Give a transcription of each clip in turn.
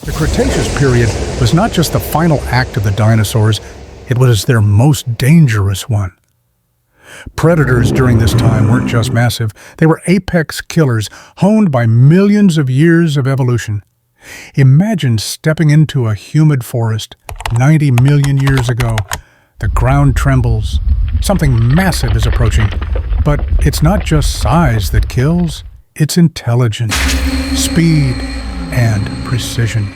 The Cretaceous period was not just the final act of the dinosaurs, it was their most dangerous one. Predators during this time weren't just massive, they were apex killers, honed by millions of years of evolution. Imagine stepping into a humid forest 90 million years ago. The ground trembles. Something massive is approaching. But it's not just size that kills, it's intelligence, speed, and precision.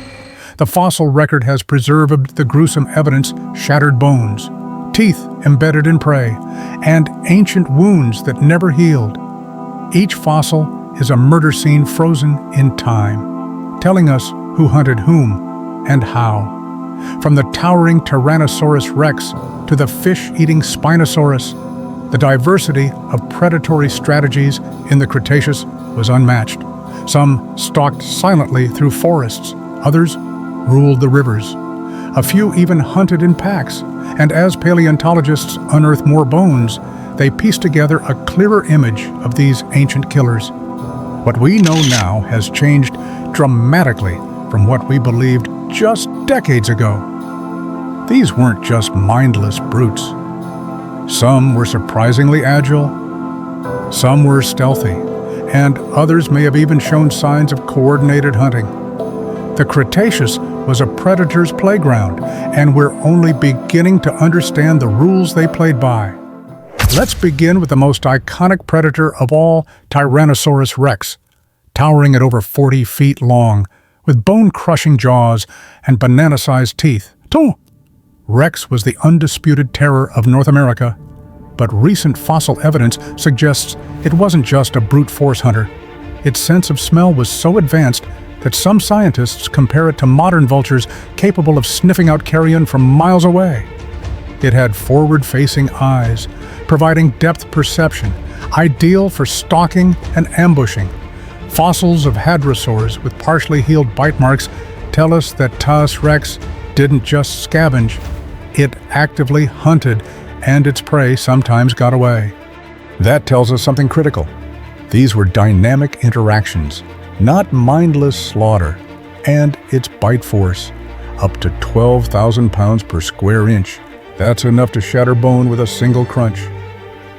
The fossil record has preserved the gruesome evidence: shattered bones, teeth embedded in prey, and ancient wounds that never healed. Each fossil is a murder scene frozen in time, telling us who hunted whom and how. From the towering Tyrannosaurus rex to the fish-eating Spinosaurus, the diversity of predatory strategies in the Cretaceous was unmatched. Some stalked silently through forests, others ruled the rivers. A few even hunted in packs, and as paleontologists unearth more bones, they piece together a clearer image of these ancient killers. What we know now has changed dramatically from what we believed just decades ago. These weren't just mindless brutes. Some were surprisingly agile, some were stealthy, and others may have even shown signs of coordinated hunting. The Cretaceous was a predator's playground, and we're only beginning to understand the rules they played by. Let's begin with the most iconic predator of all, Tyrannosaurus rex, towering at over 40 feet long, with bone-crushing jaws and banana-sized teeth. Rex was the undisputed terror of North America, but recent fossil evidence suggests it wasn't just a brute force hunter. Its sense of smell was so advanced that some scientists compare it to modern vultures capable of sniffing out carrion from miles away. It had forward-facing eyes, providing depth perception, ideal for stalking and ambushing. Fossils of hadrosaurs with partially healed bite marks tell us that Tyrannosaurus rex didn't just scavenge, it actively hunted, and its prey sometimes got away. That tells us something critical. These were dynamic interactions, not mindless slaughter, and its bite force, up to 12,000 pounds per square inch. That's enough to shatter bone with a single crunch.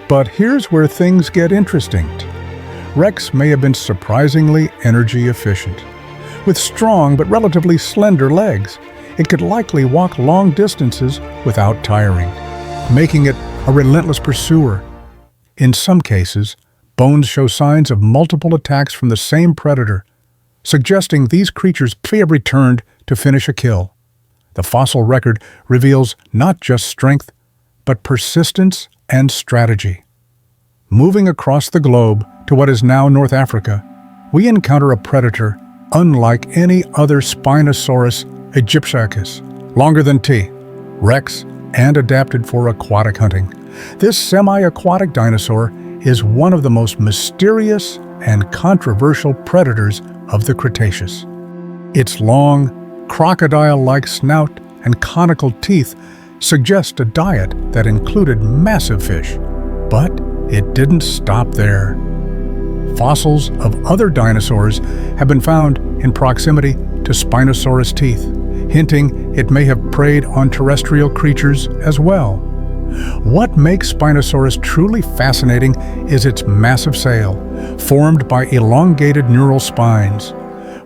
But here's where things get interesting. Rex may have been surprisingly energy efficient. With strong but relatively slender legs, it could likely walk long distances without tiring, making it a relentless pursuer. In some cases, bones show signs of multiple attacks from the same predator, suggesting these creatures may have returned to finish a kill. The fossil record reveals not just strength, but persistence and strategy. Moving across the globe to what is now North Africa, we encounter a predator unlike any other Spinosaurus aegyptiacus, longer than T, rex, and adapted for aquatic hunting. This semi-aquatic dinosaur is one of the most mysterious and controversial predators of the Cretaceous. Its long, crocodile-like snout and conical teeth suggest a diet that included massive fish. But it didn't stop there. Fossils of other dinosaurs have been found in proximity to Spinosaurus teeth, hinting it may have preyed on terrestrial creatures as well. What makes Spinosaurus truly fascinating is its massive sail, formed by elongated neural spines.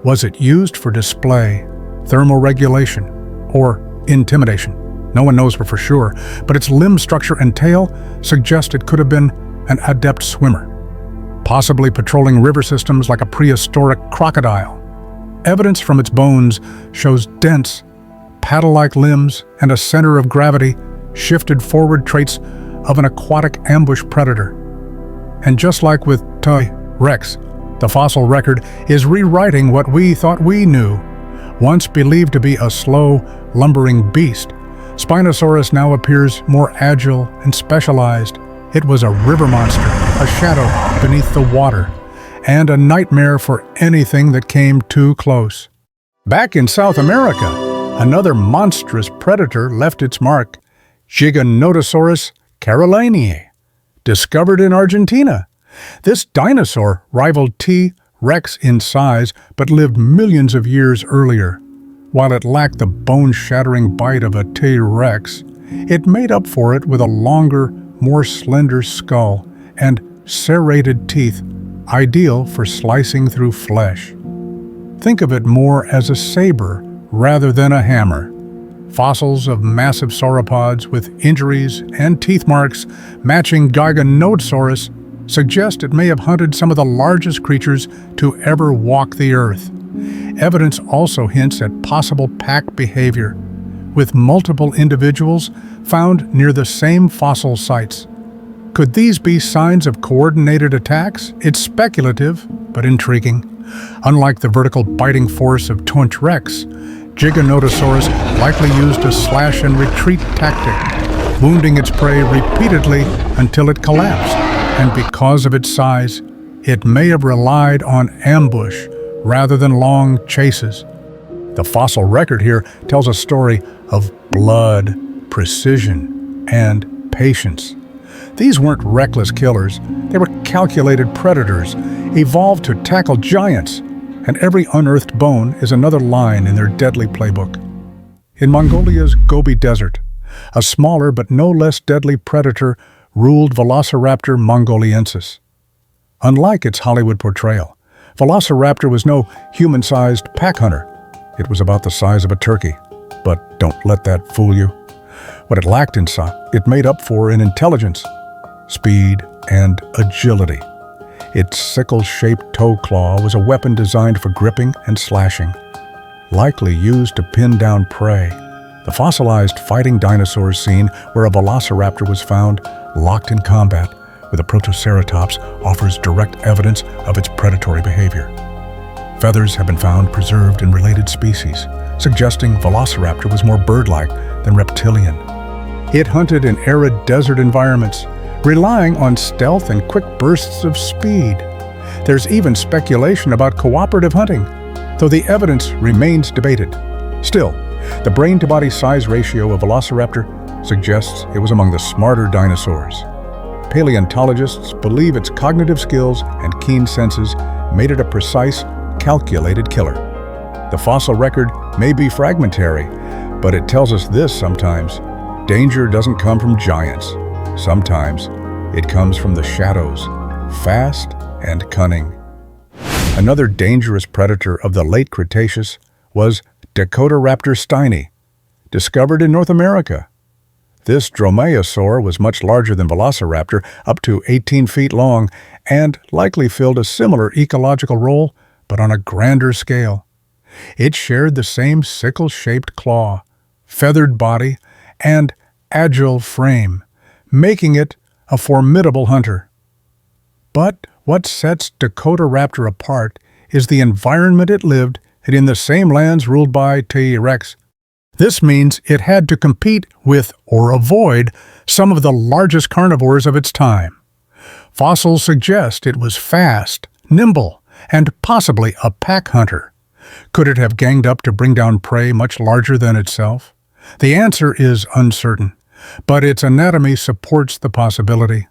Was it used for display, thermoregulation, or intimidation? No one knows for sure, but its limb structure and tail suggest it could have been an adept swimmer, possibly patrolling river systems like a prehistoric crocodile. Evidence from its bones shows dense, paddle-like limbs and a center of gravity shifted forward traits of an aquatic ambush predator. And just like with Tyrannosaurus rex, the fossil record is rewriting what we thought we knew. Once believed to be a slow, lumbering beast, Spinosaurus now appears more agile and specialized. It was a river monster, a shadow beneath the water, and a nightmare for anything that came too close. Back in South America, another monstrous predator left its mark: Giganotosaurus caroliniae, discovered in Argentina. This dinosaur rivaled T. rex in size, but lived millions of years earlier. While it lacked the bone-shattering bite of a T-Rex, it made up for it with a longer, more slender skull and serrated teeth, ideal for slicing through flesh. Think of it more as a saber rather than a hammer. Fossils of massive sauropods with injuries and teeth marks matching Giganotosaurus suggest it may have hunted some of the largest creatures to ever walk the earth. Evidence also hints at possible pack behavior, with multiple individuals found near the same fossil sites. Could these be signs of coordinated attacks? It's speculative, but intriguing. Unlike the vertical biting force of T-Rex, Giganotosaurus likely used a slash-and-retreat tactic, wounding its prey repeatedly until it collapsed. And because of its size, it may have relied on ambush rather than long chases. The fossil record here tells a story of blood, precision, and patience. These weren't reckless killers. They were calculated predators, evolved to tackle giants, and every unearthed bone is another line in their deadly playbook. In Mongolia's Gobi Desert, a smaller but no less deadly predator ruled Velociraptor mongoliensis. Unlike its Hollywood portrayal, Velociraptor was no human-sized pack hunter. It was about the size of a turkey. But don't let that fool you. What it lacked in size, it made up for in intelligence, speed, and agility. Its sickle-shaped toe claw was a weapon designed for gripping and slashing, likely used to pin down prey. The fossilized fighting dinosaurs scene where a velociraptor was found locked in combat with a protoceratops offers direct evidence of its predatory behavior. Feathers have been found preserved in related species, suggesting Velociraptor was more bird-like than reptilian. It hunted in arid desert environments, relying on stealth and quick bursts of speed. There's even speculation about cooperative hunting, though the evidence remains debated. Still, the brain-to-body size ratio of Velociraptor suggests it was among the smarter dinosaurs. Paleontologists believe its cognitive skills and keen senses made it a precise, calculated killer. The fossil record may be fragmentary, but it tells us this sometimes. Danger doesn't come from giants. Sometimes it comes from the shadows, fast and cunning. Another dangerous predator of the late Cretaceous was Dakotaraptor steini, discovered in North America. This dromaeosaur was much larger than Velociraptor, up to 18 feet long, and likely filled a similar ecological role, but on a grander scale. It shared the same sickle-shaped claw, feathered body, and agile frame, making it a formidable hunter. But what sets Dakotaraptor apart is the environment it lived in the same lands ruled by T-Rex. This means it had to compete with or avoid some of the largest carnivores of its time. Fossils suggest it was fast, nimble, and possibly a pack hunter. Could it have ganged up to bring down prey much larger than itself? The answer is uncertain, but its anatomy supports the possibility.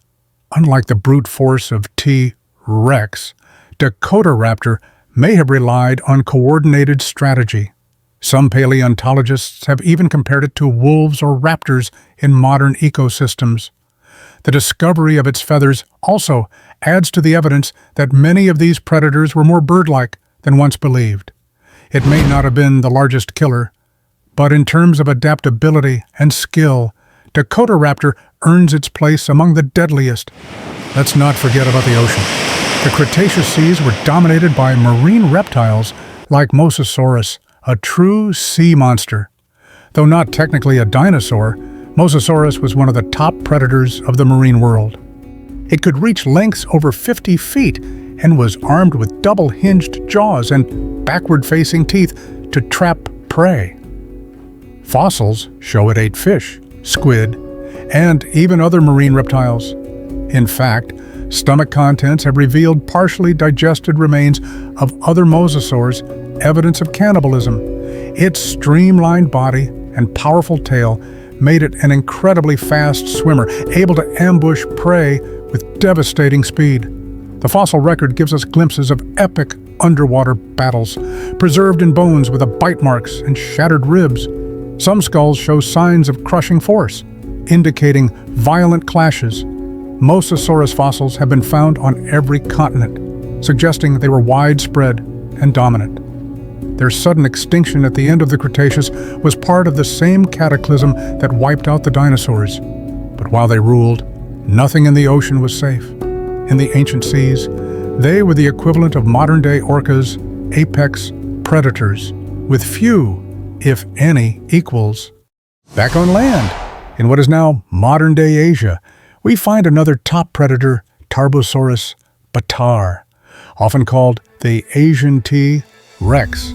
Unlike the brute force of T-Rex, Dakotaraptor may have relied on coordinated strategy. Some paleontologists have even compared it to wolves or raptors in modern ecosystems. The discovery of its feathers also adds to the evidence that many of these predators were more bird-like than once believed. It may not have been the largest killer, but in terms of adaptability and skill, Dakotaraptor earns its place among the deadliest. Let's not forget about the ocean. The Cretaceous seas were dominated by marine reptiles like Mosasaurus, a true sea monster. Though not technically a dinosaur, Mosasaurus was one of the top predators of the marine world. It could reach lengths over 50 feet and was armed with double-hinged jaws and backward-facing teeth to trap prey. Fossils show it ate fish, squid, and even other marine reptiles. In fact, stomach contents have revealed partially digested remains of other mosasaurs, evidence of cannibalism. Its streamlined body and powerful tail made it an incredibly fast swimmer, able to ambush prey with devastating speed. The fossil record gives us glimpses of epic underwater battles, preserved in bones with bite marks and shattered ribs. Some skulls show signs of crushing force, indicating violent clashes. Mosasaurus fossils have been found on every continent, suggesting they were widespread and dominant. Their sudden extinction at the end of the Cretaceous was part of the same cataclysm that wiped out the dinosaurs. But while they ruled, nothing in the ocean was safe. In the ancient seas, they were the equivalent of modern-day orcas, apex predators, with few, if any, equals. Back on land, in what is now modern-day Asia, we find another top predator, Tarbosaurus batar, often called the Asian T-Rex.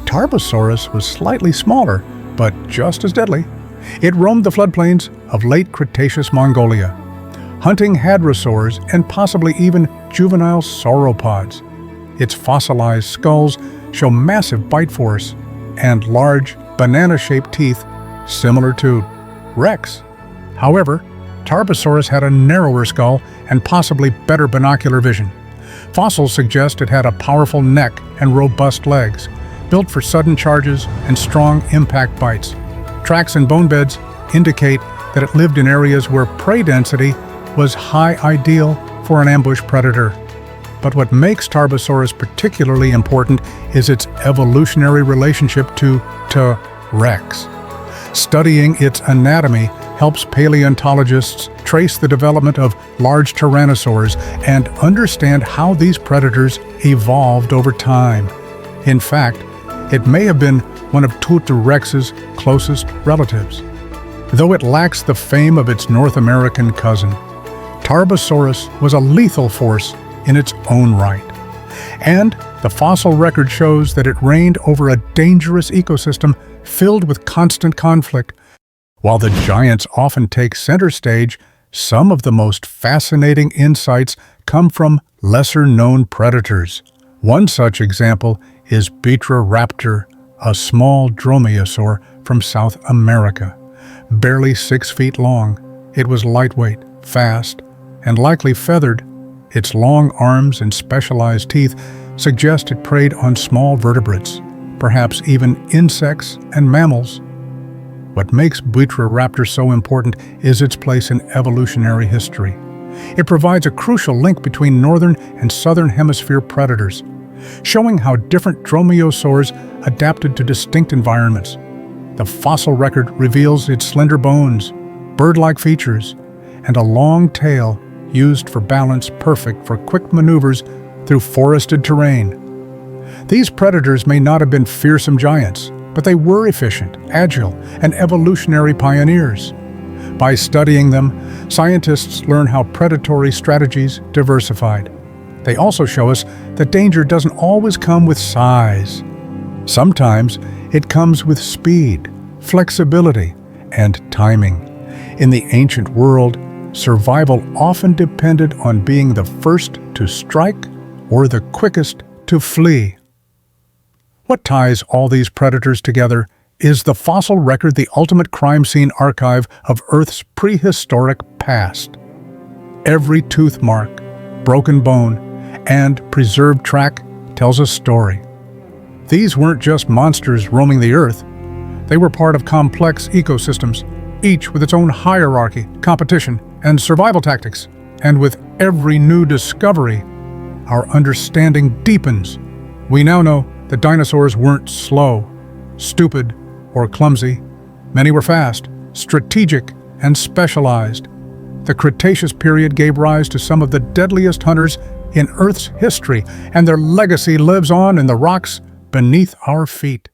Tarbosaurus was slightly smaller, but just as deadly. It roamed the floodplains of late Cretaceous Mongolia, hunting hadrosaurs and possibly even juvenile sauropods. Its fossilized skulls show massive bite force and large, banana-shaped teeth similar to Rex. However, Tarbosaurus had a narrower skull and possibly better binocular vision. Fossils suggest it had a powerful neck and robust legs, built for sudden charges and strong impact bites. Tracks and bone beds indicate that it lived in areas where prey density was high, ideal for an ambush predator. But what makes Tarbosaurus particularly important is its evolutionary relationship to Rex. Studying its anatomy helps paleontologists trace the development of large tyrannosaurs and understand how these predators evolved over time. In fact, it may have been one of Rex's closest relatives. Though it lacks the fame of its North American cousin, Tarbosaurus was a lethal force in its own right. And the fossil record shows that it reigned over a dangerous ecosystem filled with constant conflict. While the giants often take center stage, some of the most fascinating insights come from lesser-known predators. One such example is Buitreraptor, a small dromaeosaur from South America. Barely 6 feet long, it was lightweight, fast, and likely feathered. Its long arms and specialized teeth suggest it preyed on small vertebrates, perhaps even insects and mammals. What makes Buitreraptor so important is its place in evolutionary history. It provides a crucial link between northern and southern hemisphere predators, showing how different dromaeosaurs adapted to distinct environments. The fossil record reveals its slender bones, bird-like features, and a long tail used for balance, perfect for quick maneuvers through forested terrain. These predators may not have been fearsome giants, but they were efficient, agile, and evolutionary pioneers. By studying them, scientists learn how predatory strategies diversified. They also show us that danger doesn't always come with size. Sometimes it comes with speed, flexibility, and timing. In the ancient world, survival often depended on being the first to strike or the quickest to flee. What ties all these predators together is the fossil record, the ultimate crime scene archive of Earth's prehistoric past. Every tooth mark, broken bone, and preserved track tells a story. These weren't just monsters roaming the Earth. They were part of complex ecosystems, each with its own hierarchy, competition, and survival tactics. And with every new discovery, our understanding deepens. We now know that dinosaurs weren't slow, stupid, or clumsy. Many were fast, strategic, and specialized. The Cretaceous period gave rise to some of the deadliest hunters in Earth's history, and their legacy lives on in the rocks beneath our feet.